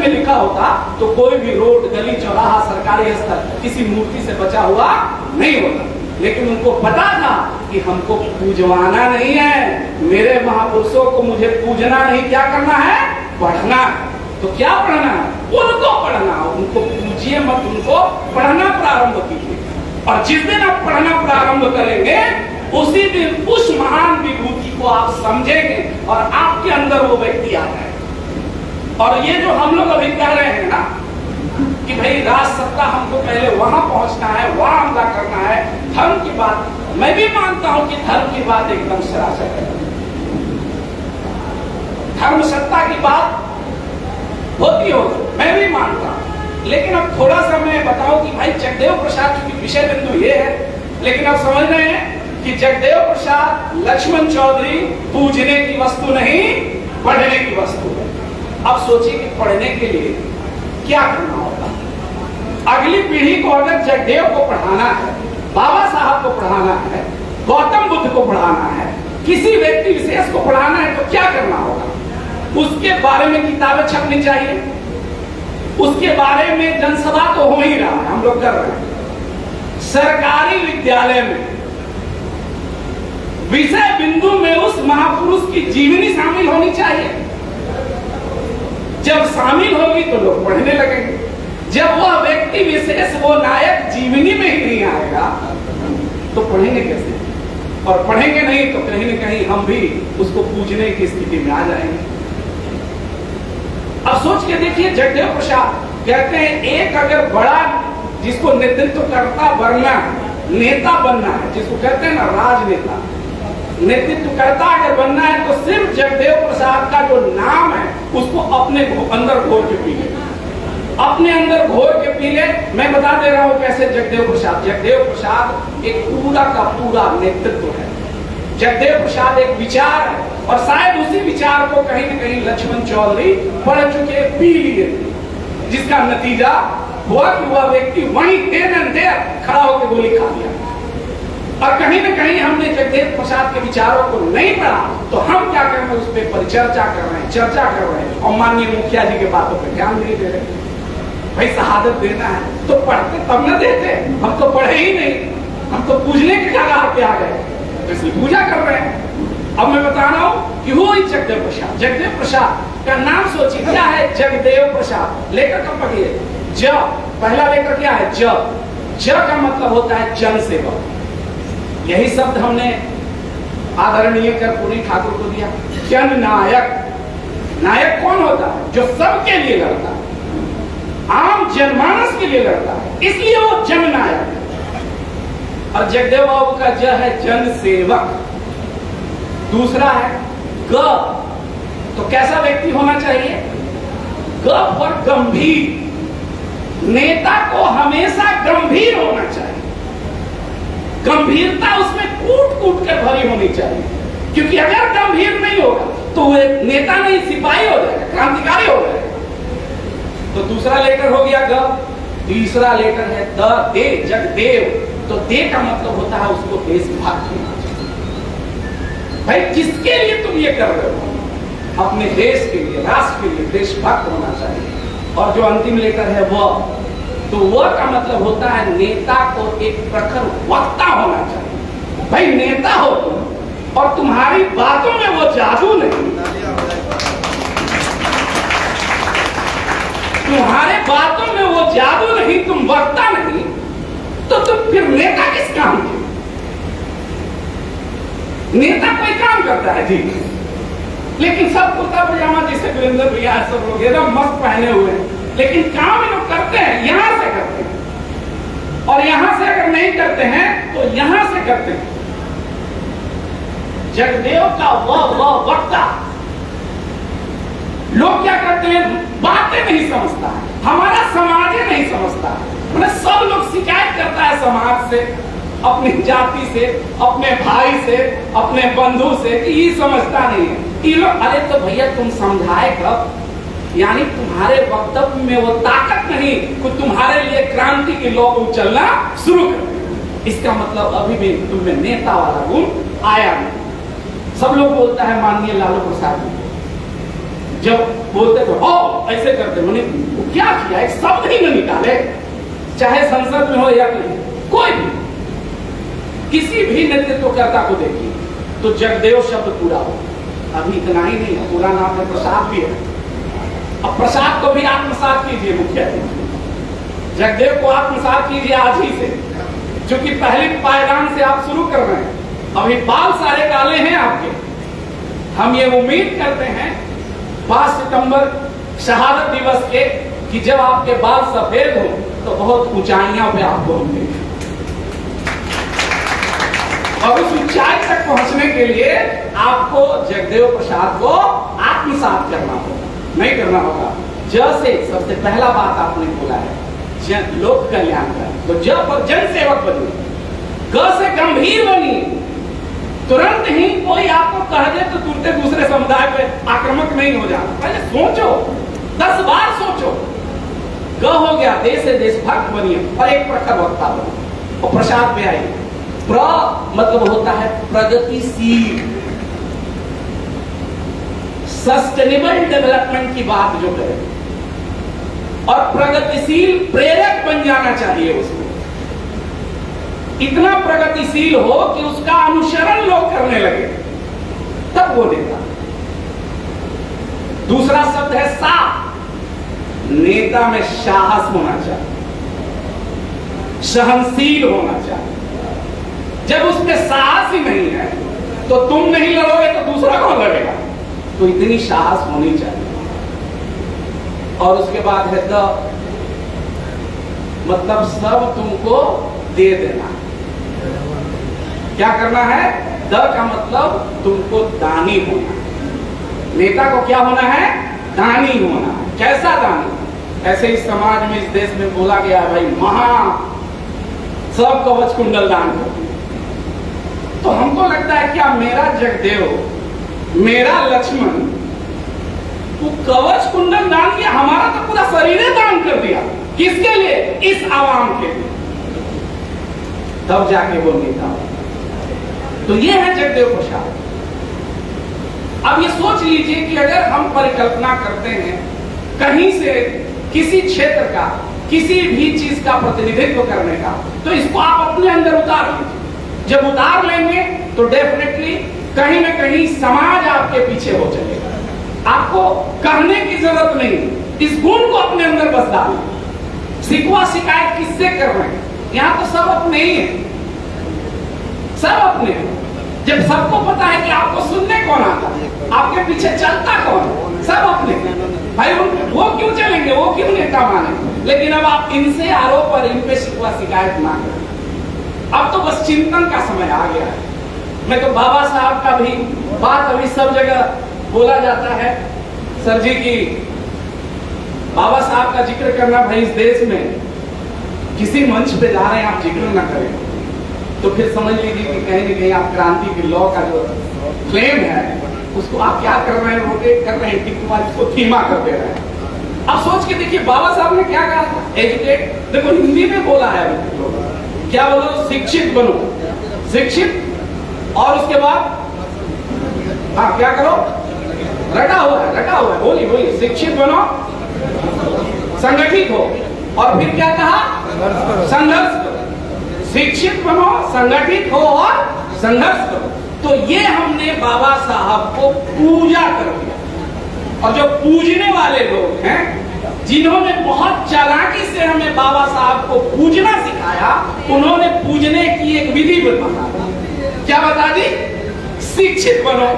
में लिखा होता तो कोई भी रोड, गली, चौराहा, सरकारी स्थल किसी मूर्ति से बचा हुआ नहीं होता। लेकिन उनको पता था कि हमको पूजवाना नहीं है, मेरे महापुरुषों को मुझे पूजना नहीं, क्या करना है, पढ़ना है। तो क्या पढ़ना है, उनको पढ़ना, उनको पूजिए मत, उनको पढ़ना प्रारंभ कीजिए। और जिस दिन आप पढ़ना प्रारंभ करेंगे उसी दिन उस महान विभूति को आप समझेंगे और आपके अंदर वो व्यक्ति आ जाएगा। और ये जो हम लोग अभी कह रहे हैं ना कि भाई राज सत्ता, हमको पहले वहां पहुंचना है, वहां हमला करना है, धर्म की बात, मैं भी मानता हूं कि धर्म की बात एकदम सरासर है, धर्म सत्ता की बात होती हो, मैं भी मानता हूं। लेकिन अब थोड़ा सा मैं बताऊं कि भाई जगदेव प्रसाद की विषय बिंदु ये है, लेकिन अब समझ रहे हैं कि जगदेव प्रसाद लक्ष्मण चौधरी पूजने की वस्तु नहीं, पढ़ने की वस्तु है। अब सोचिए कि पढ़ने के लिए क्या करना होगा। अगली पीढ़ी को अगर जगदेव को पढ़ाना है, बाबा साहब को पढ़ाना है, गौतम बुद्ध को पढ़ाना है, किसी व्यक्ति विशेष को पढ़ाना है, तो क्या करना होगा, उसके बारे में किताबें छपनी चाहिए, उसके बारे में जनसभा तो हो ही रहा है, हम लोग कर रहे हैं। सरकारी विद्यालय में विषय बिंदु में उस महापुरुष की जीवनी शामिल होनी चाहिए। जब शामिल होगी तो लोग पढ़ने लगेंगे। जब वह व्यक्ति विशेष, वो नायक जीवनी में ही नहीं आएगा तो पढ़ेंगे कैसे? और पढ़ेंगे नहीं तो कहीं न कहीं हम भी उसको पूजने की स्थिति में आ जाएंगे। अब सोच के देखिए, जगदेव प्रसाद कहते हैं एक अगर बड़ा जिसको नेतृत्व करता बनना है, नेता बनना है, जिसको कहते हैं ना राजनेता, नेतृत्व करता अगर बनना है तो सिर्फ जगदेव प्रसाद का जो नाम है उसको अपने अंदर घोर के पी ले, अपने अंदर घोर के पी ले। मैं बता दे रहा हूं कैसे जगदेव प्रसाद एक पूरा का पूरा नेतृत्व है। जगदेव प्रसाद एक विचार है और शायद उसी विचार को कहीं न कहीं लक्ष्मण चौधरी पढ़ चुके, पी लिए, जिसका नतीजा हुआ कि वह व्यक्ति वहीं देर खड़ा होकर गोली खा लिया। और कहीं न कहीं हमने जगदेव प्रसाद के विचारों को नहीं पढ़ा तो हम क्या कर रहे हैं, उस पर परिचर्चा कर रहे हैं, चर्चा कर रहे हैं और माननीय मुखिया जी की बातों पर ध्यान नहीं दे रहे। भाई शहादत देना है तो पढ़ते तब न देते, हम तो पढ़े ही नहीं, हम तो पूजने के कगार पे आ गए, तो इसलिए पूजा कर रहे हैं। अब मैं बता रहा हूं कि वो ही जगदेव प्रसाद का नाम सोचिए क्या है, जगदेव प्रसाद। लेकर कब पढ़िए, ज, पहला लेकर क्या है, ज का मतलब होता है जन सेवक। यही शब्द हमने आदरणीय कर्पूरी ठाकुर को दिया। जन नायक, नायक कौन होता है, जो सबके लिए लड़ता है, आम जनमानस के लिए लड़ता है, इसलिए वो जन नायक है। और जगदेव बाबू का ज है जन सेवक। दूसरा है ग, तो कैसा व्यक्ति होना चाहिए, ग पर गंभीर, नेता को हमेशा गंभीर होना चाहिए, गंभीरता उसमें कूट कूट कर भरी होनी चाहिए। क्योंकि अगर गंभीर नहीं होगा तो वो नेता नहीं, सिपाही हो जाएगा, क्रांतिकारी हो जाएगा। तो दूसरा लेटर हो गया ग। तीसरा लेटर है द, दे, जगदेव। तो दे का मतलब होता है उसको देशभक्त होना चाहिए। भाई किसके लिए तुम ये कर रहे हो, अपने देश के लिए, राष्ट्र के लिए देशभक्त होना चाहिए। और जो अंतिम लेटर है वह, तो वह का मतलब होता है नेता को एक प्रखर वक्ता होना चाहिए। भाई नेता हो तुम और तुम्हारी बातों में वो जादू नहीं, तुम्हारे बातों में वो जादू नहीं, तुम वक्ता नहीं, तो तुम फिर नेता किस काम के? नेता कोई काम करता है जी, लेकिन सब कुर्ता पजामा जैसे वीरेंद्र भैया सब लोग एकदम मस्त पहने हुए हैं, लेकिन काम लोग करते हैं, यहां से करते हैं। और यहां से अगर नहीं करते हैं तो यहां से करते हैं। जगदेव का वह वक्ता, लोग क्या करते हैं, बातें नहीं समझता है, हमारा समाज नहीं समझता है। मतलब सब लोग शिकायत करता है समाज से, अपनी जाति से, अपने भाई से, अपने बंधु से कि ये समझता नहीं है। ये लोग, अरे तो भैया तुम समझाए कब, यानी तुम्हारे वक्तव्य में वो ताकत नहीं कि तुम्हारे लिए क्रांति के लोग उछलना शुरू कर दें। इसका मतलब अभी भी तुम में नेता वाला गुण आया नहीं। सब लोग बोलता है माननीय लालू प्रसाद जी, जब बोलते थे हो ऐसे करते। मैंने वो क्या किया, एक शब्द ही न निकाले, चाहे संसद में हो या कहीं, कोई भी किसी भी नेतृत्वकर्ता को देखिए तो जगदेव शब्द पूरा हो। अभी इतना ही नहीं है, पूरा नाम है प्रसाद भी है। अब प्रसाद को भी आत्मसात कीजिए, मुख्य जगदेव को आत्मसात कीजिए आज ही से, क्योंकि पहली पायदान से आप शुरू कर रहे हैं। अभी बाल सारे काले हैं आपके। हम ये उम्मीद करते हैं 5 सितंबर शहादत दिवस के कि जब आपके बाल सफेद हो तो बहुत ऊंचाइयों पे आपको होंगे, और उस ऊंचाई तक पहुंचने के लिए आपको जगदेव प्रसाद को आत्मसात करना होगा, नहीं करना होगा। जैसे सबसे पहला बात आपने बोला है लोक कल्याण का, तो जब पर जन सेवक बनिए, ग से गंभीर बनिए। तुरंत ही कोई आपको कह दे तो तुरंत दूसरे समुदाय पे आक्रामक नहीं हो जाना, पहले सोचो, 10 बार सोचो। ग हो गया देश से देशभक्त बनिए और एक प्रखर वक्ता बनिए। और प्रसाद पे आइए, प्र मतलब होता है प्रगतिशील, सस्टेनेबल डेवलपमेंट की बात जो करे, और प्रगतिशील प्रेरक बन जाना चाहिए उसको। इतना प्रगतिशील हो कि उसका अनुसरण लोग करने लगे, तब वो नेता। दूसरा शब्द है साह। नेता में साहस होना चाहिए, सहनशील होना चाहिए। जब उसमें साहस ही नहीं है तो तुम नहीं लड़ोगे तो दूसरा कौन लड़ेगा? तो इतनी साहस होनी चाहिए। और उसके बाद है द, मतलब सब तुमको दे देना। क्या करना है? द का मतलब तुमको दानी होना। नेता को क्या होना है? दानी होना। कैसा दानी? ऐसे इस समाज में, इस देश में बोला गया है भाई महा सब कवच कुंडल दान कर। तो हमको लगता है क्या मेरा जगदेव, मेरा लक्ष्मण, वो कवच कुंडल दान किया, हमारा तो पूरा शरीर दान कर दिया। किसके लिए? इस आवाम के लिए। तब जाके वो नेता। तो ये है जगदेव प्रसाद। अब ये सोच लीजिए कि अगर हम परिकल्पना करते हैं कहीं से किसी क्षेत्र का, किसी भी चीज का प्रतिनिधित्व करने का, तो इसको आप अपने अंदर उतार लीजिए। जब उतार लेंगे तो डेफिनेटली कहीं ना कहीं समाज आपके पीछे हो चलेगा। आपको कहने की जरूरत नहीं, इस गुण को अपने अंदर बस डालिए। शिकवा शिकायत किससे कर रहे हैं? यहाँ तो सब अपने ही हैं, सब अपने हैं। जब सबको पता है कि आपको सुनने कौन आता है, आपके पीछे चलता कौन, सब अपने भाई। वो क्यों चलेंगे, वो क्यों नेता माने? लेकिन अब आप इनसे आरोप और इन पे शिकवा शिकायत ना करें। अब तो बस चिंतन का समय आ गया है। मैं तो बाबा साहब का भी बात अभी सब जगह बोला जाता है सर जी की, बाबा साहब का जिक्र करना भाई इस देश में किसी मंच पे जा रहे हैं आप जिक्र ना करें तो फिर समझ लीजिए कि कहीं ना कहीं आप क्रांति की लॉ का जो क्लेम है उसको आप क्या कर रहे हैं, रोटेट कर रहे हैं, इसको धीमा कर दे रहे हैं। अब सोच के देखिए बाबा साहब ने क्या कहा था, एजुकेट। देखो हिंदी में बोला है क्या बोलो, शिक्षित बनो, शिक्षित, और उसके बाद हाँ क्या करो, रटा हुआ है, बोलिए बोलिए, शिक्षित बनो, संगठित हो, और फिर क्या कहा, संघर्ष करो। शिक्षित बनो, संगठित हो और संघर्ष करो। तो ये हमने बाबा साहब को पूजा कर दिया। और जो पूजने वाले लोग हैं, जिन्होंने बहुत चालाकी से हमें बाबा साहब को पूजना सिखाया, उन्होंने पूजने की एक विधि बता। क्या बता दी? शिक्षित बनो,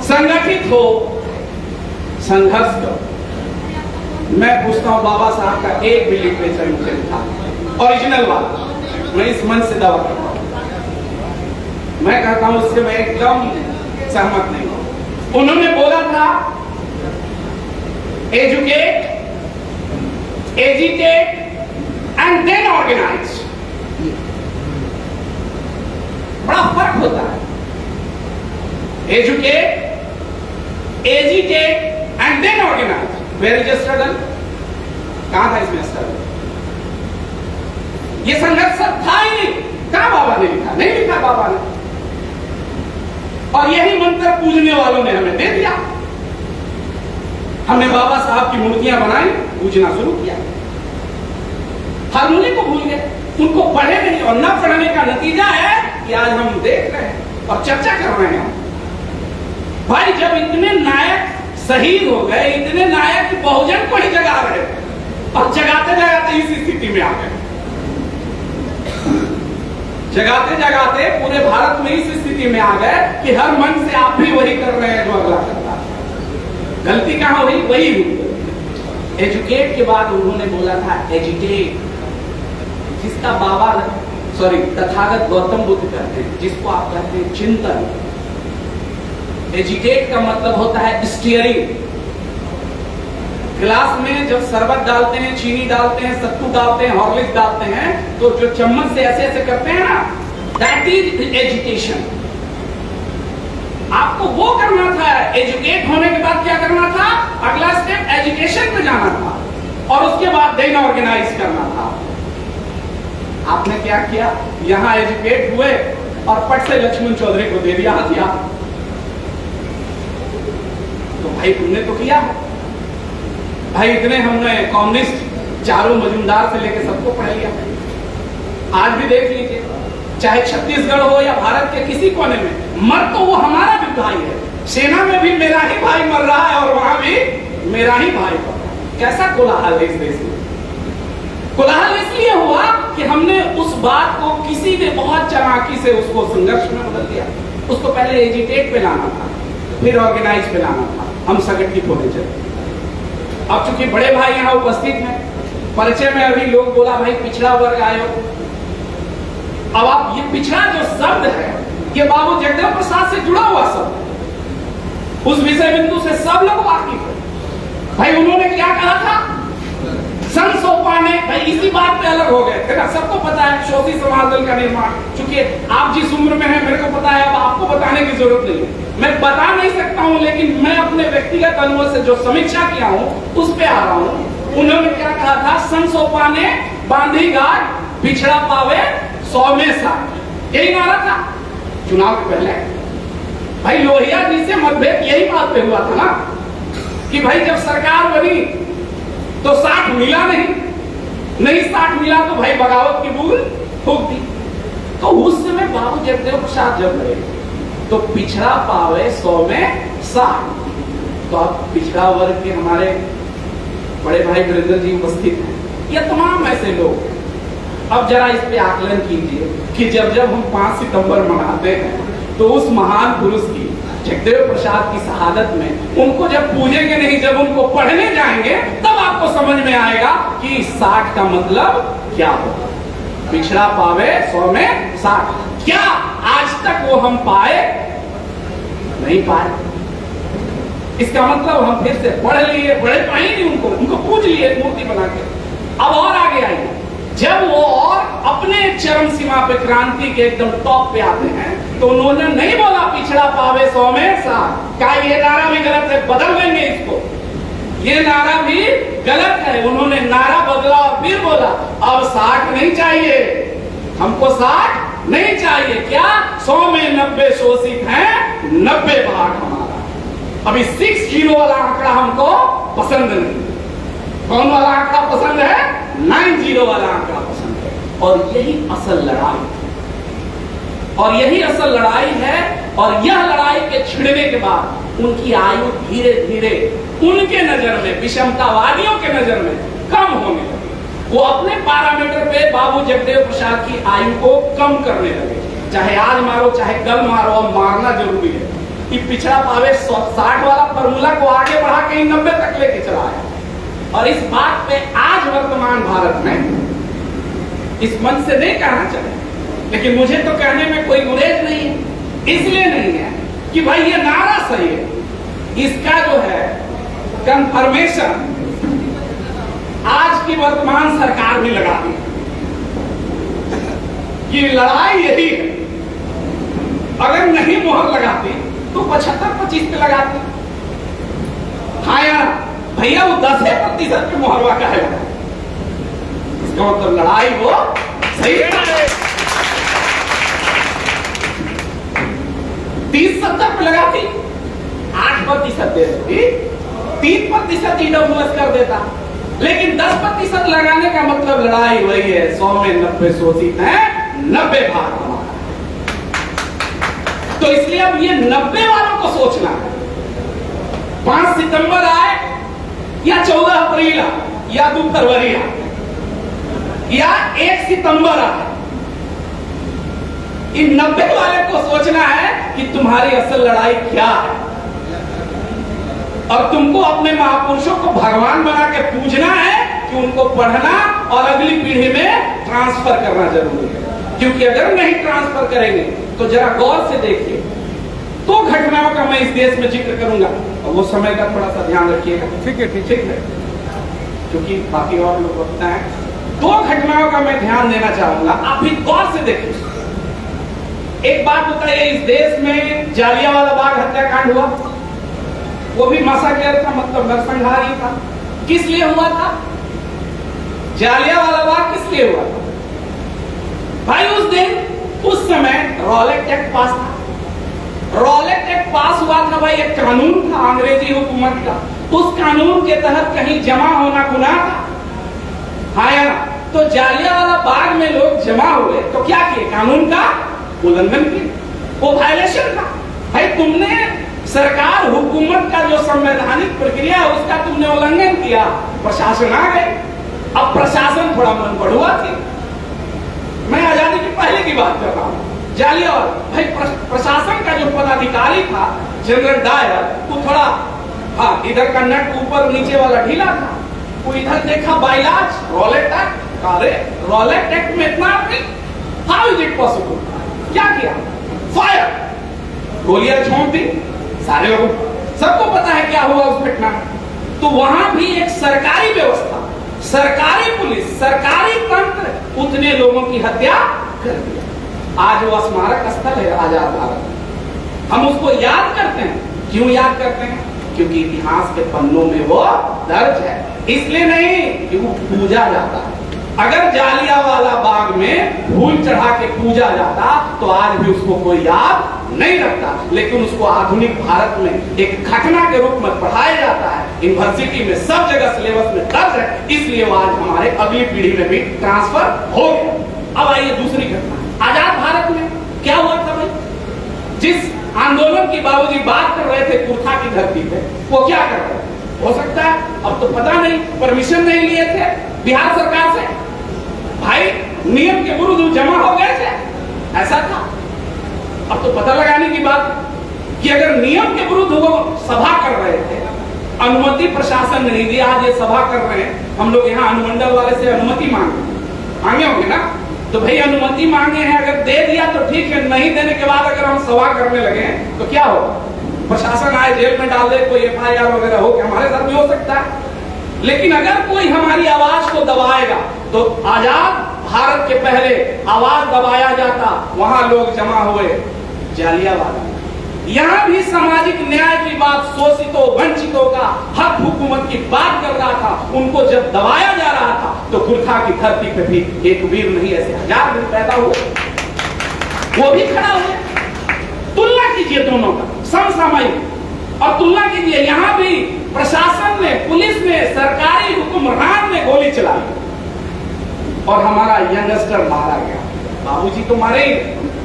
संगठित हो, संघर्ष करो। मैं पूछता हूं बाबा साहब का एक भी लिटरेचर मुझे लिखा ओरिजिनल वाला, मैं इस मन से दावा करता हूं, मैं कहता हूं उससे मैं एकदम सहमत नहीं हूं। उन्होंने बोला था educate, agitate and then organise. बड़ा फर्क होता है। Educate, agitate and then organise. Where is struggle? कहां था इसमें स्ट्रगल? ये संघर्ष सब था ही नहीं। कहां बाबा ने लिखा? नहीं लिखा बाबा ने। और यही मंत्र पूजने वालों ने हमें दे दिया। हमने बाबा साहब की मूर्तियां बनाई, पूजना शुरू किया, हारमोनी को भूल गए, उनको पढ़े नहीं, और न पढ़ने का नतीजा है कि आज हम देख रहे हैं और चर्चा कर रहे हैं। भाई जब इतने नायक शहीद हो गए, इतने नायक बहुजन को ही जगा रहे थे, और जगाते जगाते इस स्थिति में आ गए, जगाते जगाते पूरे भारत में इस स्थिति में आ गए कि हर मन से आप भी वही कर रहे हैं जो अगला करता है। गलती कहां हुई? वही हुई। एजुकेट के बाद उन्होंने बोला था एजिटेट, जिसका बाबा तथागत गौतम बुद्ध कहते हैं, जिसको आप कहते हैं चिंतन। एजिटेट का मतलब होता है स्टीयरिंग। गिलास में जब शरबत डालते हैं, चीनी डालते हैं, सत्तू डालते हैं, हॉर्लिक्स डालते हैं, तो जो चम्मच से ऐसे ऐसे करते हैं ना, दैट इज एजिटेशन। आपको वो करना था। एजुकेट होने के बाद क्या करना था? अगला स्टेप एजुकेशन में जाना था, और उसके बाद देन ऑर्गेनाइज करना था। आपने क्या किया? यहां एजुकेट हुए और पट से लक्ष्मण चौधरी को दे दिया हथियार। तो भाई तुमने तो किया भाई, इतने हमने कम्युनिस्ट चारों मजूमदार से लेकर सबको पढ़ लिया। आज भी देख लीजिए, चाहे छत्तीसगढ़ हो या भारत के किसी कोने में, मर तो वो हमारा भी भाई है। सेना में भी मेरा ही भाई मर रहा है और वहां भी मेरा ही भाई मर रहा है। कैसा कोलाहल है इस देश में? कोलाहल इसलिए हुआ कि हमने उस बात को, किसी ने बहुत चालाकी से उसको संघर्ष में बदल दिया। उसको पहले एजिटेट पे लाना था, फिर ऑर्गेनाइज पे लाना था, हम संगठित होने चले। अब चूंकि बड़े भाई यहाँ उपस्थित हैं, परिचय में अभी लोग बोला भाई पिछड़ा वर्ग आयोग। अब आप ये पिछड़ा जो शब्द है, ये बाबू जगदेव प्रसाद से जुड़ा हुआ शब्द, उस विषय बिंदु से सब लोग वाकिफ है। भाई उन्होंने क्या कहा था? सन सोपा ने, भाई इसी बात पे अलग हो गए थे ना, सबको पता है शोषित समाज दल का निर्माण। चूंकि आप जिस उम्र में हैं, मेरे को पता है, अब आपको बताने की जरूरत नहीं है, मैं बता नहीं सकता हूं, लेकिन मैं अपने व्यक्तिगत अनुभव से जो समीक्षा किया हूं उस पे आ रहा हूं। उन्होंने क्या कहा था? सन सोपा ने बांधी गांठ, पिछड़ा पावे 100 में 60, यही नारा था चुनाव के पहले। भाई लोहिया जी से मतभेद यही बात पे हुआ था ना, कि भाई जब सरकार बनी तो 60 मिला नहीं 60 मिला तो भाई बगावत की बूंद फूंक दी। तो उस समय बाबू जगदेव प्रसाद जब रहे तो पिछड़ा पावे 100 में 60। तो अब पिछड़ा वर्ग के हमारे बड़े भाई वीरेंद्र जी उपस्थित हैं, या तमाम ऐसे लोग। अब जरा इस पे आकलन कीजिए कि जब जब हम 5 सितंबर मनाते हैं तो उस महान पुरुष की, जगदेव प्रसाद की शहादत में उनको जब पूजेंगे नहीं, जब उनको पढ़ने जाएंगे, तब आपको समझ में आएगा कि 60 का मतलब क्या होगा। पिछड़ा पावे 100 में 60, क्या आज तक वो हम पाए? नहीं पाए। इसका मतलब हम फिर से पढ़ लिए, पढ़े पाए नहीं, उनको पूज लिए मूर्ति बना के। अब और आगे आइए, जब वो और अपने चरम सीमा पे, क्रांति के एकदम टॉप पे आते हैं, तो उन्होंने नहीं बोला पिछड़ा पावे 100 में 60। क्या ये नारा भी गलत है? बदल देंगे इसको, ये नारा भी गलत है। उन्होंने नारा बदला और फिर बोला अब 60 नहीं चाहिए, हमको 60 नहीं चाहिए। क्या 100 में 90 शोषित हैं, 90 भाग हमारा। अभी 60 वाला आंकड़ा हमको पसंद नहीं। कौन वाला आंकड़ा पसंद है? 90 वाला आंकड़ा पसंद है। और यही असल लड़ाई है, और यही असल लड़ाई है। और यह लड़ाई के छिड़ने के बाद उनकी आयु धीरे धीरे उनके नजर में, विषमतावादियों के नजर में कम होने लगी। वो अपने पैरामीटर पे बाबू जगदेव प्रसाद की आयु को कम करने लगे। चाहे आज मारो, चाहे कल मारो, अब मारना जरूरी है। कि पिछड़ा पावे 60 वाला फॉर्मूला को आगे बढ़ा के 90 तक लेके चला आया। और इस बात पे आज वर्तमान भारत में इस मंच से नहीं कहना चाहिए, लेकिन मुझे तो कहने में कोई गुरेज नहीं है। इसलिए नहीं है कि भाई ये नारा सही है, इसका जो है कंफर्मेशन आज की वर्तमान सरकार भी लगाती है। ये लड़ाई यही है। अगर नहीं मोहर लगाती तो 75-25 पे लगाती। हाँ यार भैया, वो 10% पे मोहरवा का है, इसका मतलब लड़ाई वो सही है। 30-70 पे लगाती, 8% दे देती, 3% ईडब्ल्यूएस कर देता। लेकिन 10% लगाने का मतलब लड़ाई वही है, 100 में 90 शोषित है, 90 भाग हमारा। तो इसलिए अब ये 90 वालों को सोचना है, 5 सितंबर आए या 14 अप्रैल आए या 2 फरवरी आए या 1 सितंबर आए, इन 90 वाले को सोचना है कि तुम्हारी असल लड़ाई क्या है, और तुमको अपने महापुरुषों को भगवान बना के पूजना है कि उनको पढ़ना और अगली पीढ़ी में ट्रांसफर करना जरूरी है। क्योंकि अगर नहीं ट्रांसफर करेंगे तो जरा गौर से देखिए, 2 घटनाओं का मैं इस देश में जिक्र करूंगा और वो समय का थोड़ा सा ध्यान रखिएगा। ठीक है, क्योंकि बाकी और लोग होता है। 2 घटनाओं का मैं ध्यान देना चाहूंगा, आप भी गौर से देखिए। एक बात बताइए, इस देश में जालियांवाला बाग हत्याकांड हुआ, वो भी मैसेकर था, मतलब नरसंहार था। किस लिए हुआ था? जालियांवाला बाग किस लिए हुआ था भाई? उस दिन, उस समय रॉलेट एक्ट पास था। रॉलेट एक्ट पास हुआ था भाई, एक कानून था अंग्रेजी हुकूमत का। उस कानून के तहत कहीं जमा होना गुनाह था, हाँ या ना? तो जालियांवाला बाग में लोग जमा हुए तो क्या किए? कानून का उल्लंघन किए, वो वायलेशन था भाई। तुमने सरकार हुकूमत का जो संवैधानिक प्रक्रिया है उसका तुमने उल्लंघन किया, प्रशासन आ गए। अब प्रशासन थोड़ा मन बढ़ुआ थी, मैं आजादी के पहले की बात कर रहा हूँ। जालियांवाला भाई, प्रशासन का जो पदाधिकारी था जनरल डायर, वो थोड़ा हाँ इधर का नट ऊपर नीचे वाला ढीला था। वो इधर देखा बाइलाज रॉलेट एक्ट, अरे रॉलेट एक्ट में इतना आदमी, हाउ इज इट पॉसिबल? क्या किया? फायर, गोलियां छोड़ दी सारे लोगों, सबको पता है क्या हुआ उस घटना। तो वहां भी एक सरकारी व्यवस्था, सरकारी पुलिस, सरकारी तंत्र उतने लोगों की हत्या कर दिया। आज वो स्मारक स्थल है आजाद भारत, हम उसको याद करते हैं। क्यों याद करते हैं? क्योंकि इतिहास के पन्नों में वो दर्ज है, इसलिए नहीं कि वो पूजा जाता है। अगर जालियांवाला बाग में फूल चढ़ा के पूजा जाता तो आज भी उसको कोई याद नहीं रखता, लेकिन उसको आधुनिक भारत में एक घटना के रूप में पढ़ाया जाता है। यूनिवर्सिटी में सब जगह सिलेबस में दर्ज है, इसलिए वो आज हमारे अगली पीढ़ी में भी ट्रांसफर हो गया। अब आइए दूसरी घटना, आजाद भारत में क्या हुआ था भाई? जिस आंदोलन की बाबूजी बात कर रहे थे कुर्था की धरती पे, वो क्या कर रहे थे? हो सकता है अब तो पता नहीं, परमिशन नहीं लिए थे बिहार सरकार से, भाई नियम के विरुद्ध जमा हो गए थे, ऐसा था। अब तो पता लगाने की बात कि अगर नियम के विरुद्ध वो सभा कर रहे थे, अनुमति प्रशासन ने नहीं दिया, आज ये सभा कर रहे हैं, हम लोग यहाँ अनुमंडल वाले से अनुमति मांगे होंगे ना, तो भाई अनुमति मांगे हैं, अगर दे दिया तो ठीक है, नहीं देने के बाद अगर हम सभा करने लगे तो क्या होगा? प्रशासन आए जेल में डाल दे, कोई FIR वगैरह हो, हमारे साथ भी हो सकता है। लेकिन अगर कोई हमारी आवाज को दबाएगा तो आजाद भारत के पहले आवाज दबाया जाता, वहां लोग जमा हुए जालियांवाला। यहां भी सामाजिक न्याय की बात, शोषितों वंचितों का हक हुकूमत की बात कर रहा था, उनको जब दबाया जा रहा था तो कुर्था की धरती पे भी एक वीर नहीं, ऐसे हजार वीर पैदा हुए, वो भी खड़ा हुए। तुलना कीजिए दोनों का, समसामयिक, और तुलना कीजिए यहां भी प्रशासन ने, पुलिस ने, सरकारी हुक्मरान ने गोली चलाई और हमारा यंगस्टर मारा गया। बाबूजी तो मारे ही।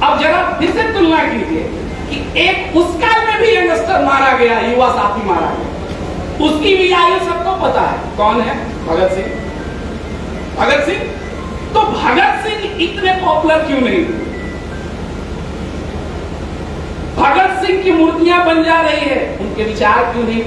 अब जरा फिर से तुलना कीजिए कि एक उस काल में भी यंगस्टर मारा गया, युवा साथी मारा गया, उसकी भी आयु सबको पता है, कौन है? भगत सिंह। भगत सिंह, तो भगत सिंह इतने पॉपुलर क्यों नहीं? भगत सिंह की मूर्तियां बन जा रही है, उनके विचार क्यों नहीं